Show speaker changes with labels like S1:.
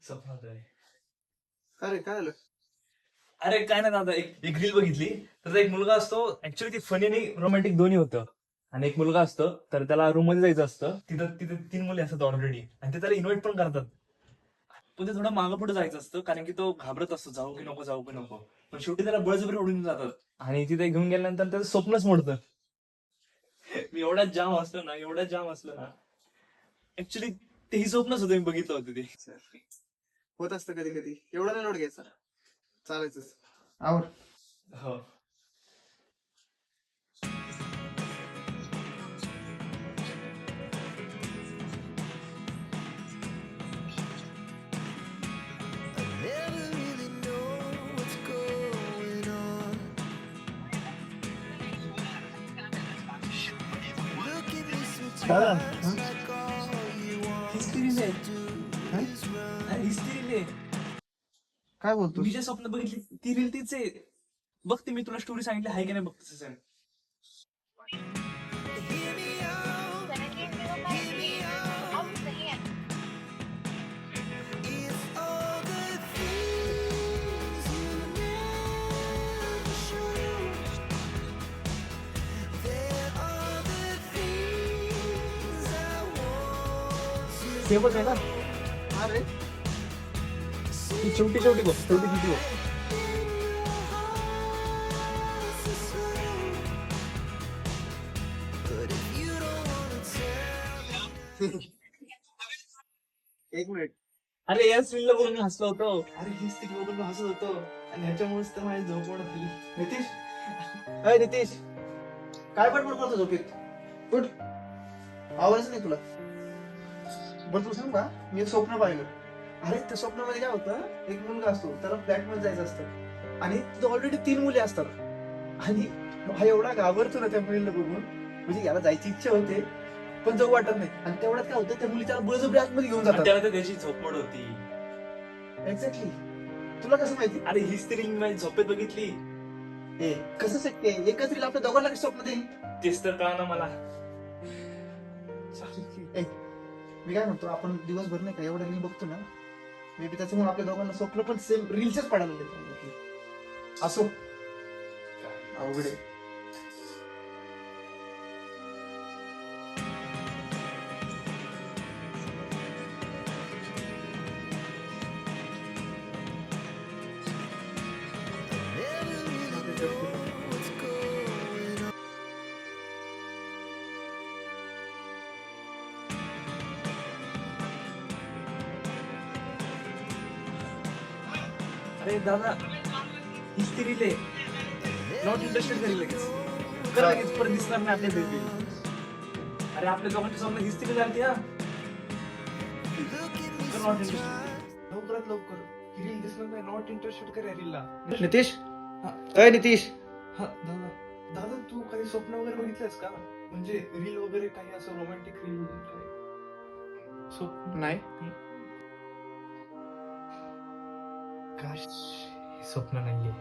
S1: स्वप्नात आहे.
S2: अरे काय झालं?
S1: अरे काय नाही दादा, एक रील बघितली. तर एक मुलगा असतो, ऍक्च्युली ती फनी आणि रोमॅन्टिक दोन्ही होतं. आणि एक मुलगा असतो, तर त्याला रूम मध्ये जायचं असतं. तिथं तिथे 3 मुली असतात ऑलरेडी, आणि ते त्याला इन्व्हाइट पण करतात. पण ते थोडं मागं पुढे जायचं असतं, कारण की तो घाबरत असतो, जाऊ की नको जाऊ की नको. पण शेवटी त्याला बळजबरी उडून जातात, आणि तिथे घेऊन गेल्यानंतर त्याचं स्वप्नच मोडतं. मी एवढ्या जाम असलं ना, ऍक्च्युली तेही स्वप्नच होतं, मी बघितलं होतं ते.
S2: होत असतं कधी कधी, एवढा नाही लोड घ्यायचा, चालायचंच. आवर.
S1: हो.
S3: Never really know what's going on. Look at me sometimes like all you want to do is run.
S1: History
S2: काय बोलतो?
S1: मी जे स्वप्न बघितली ती रील तीच आहे. बघ ती मी तुला स्टोरी सांगितली आहे की नाही, बघ तसंच आहे.
S3: Hear me out, hear me out. If all the things you never show, there are the things I want to
S1: सेवच आहे ना
S2: अरे
S1: ती, शेवटी बघ, शेवटी बघ.
S3: But if you don't wanna tell,
S2: एक मिनिट.
S1: अरे या रीलला बघून मी हसलो होतो.
S2: अरे हीच ती बघून मी हसत होतो, आणि ह्याच्यामुळेच तर माझी झोप मोडत झाली. नितीश, अय नितीश, काय बडबड करतो झोपेत? उठ, आवाज नाही तुला? बरं तू सांग का, मी एक स्वप्न पाहिलं. अरे त्या स्वप्नामध्ये काय होतं, एक मुलगा असतो, त्याला फ्लॅट मध्ये जायचं असतं, आणि तिथं ऑलरेडी 3 मुली असतात. आणि हा एवढा घाबरतो ना त्या मुलीला बघून, म्हणजे याला जायची इच्छा होते पण जाऊ वाटत नाही. आणि तेवढ्यात काय होतं, त्या मुली त्याला बळजबरी आतमध्ये घेऊन
S1: आणि
S2: जातात.
S1: त्याला तर त्याची झोपमोड होती.
S2: एक्झॅक्टली. तुला कसं माहिती?
S1: अरे हीच रील मी माझ्या झोपेत बघितली.
S2: ए कसं शक्य आहे, एकच रील आपल्या दोघांना कसं स्वप्न देईल?
S1: तेच तर कळा ना मला.
S2: ए, मी काय म्हणतो, आपण दिवसभर नाही का एवढं रील बघतो ना, मे बी त्याच्यामुळे आपल्या दोघांना स्वप्न पण सेम रील्सच पडायला लागले. असो, अवघड आहे.
S3: never really know what's going on.
S1: अरे दादा, हीच ती रील आहे. नॉट इंटरेस्टेड करी लगेच. कर लगेच, परत दिसणार नाही आपल्या रील. अरे आपल्या दोघांच्या समोर हीच ती झाली हा.
S3: Look at me
S1: कर नॉट इंटरेस्टेड.
S3: sometimes.
S1: लवकरात लवकर ही रील दिसणार नाही, नॉट इंटरेस्टेड कर या रीलला.
S2: नितीश,
S1: हा.
S2: अय नितीश,
S1: हा दादा, दादा तू काही स्वप्न वगैरे बघितलंस का? म्हणजे रील वगैरे काही असं रोमॅन्टिक रील स्वप्न?
S2: नाही.
S1: काश हे स्वप्न नाहीये.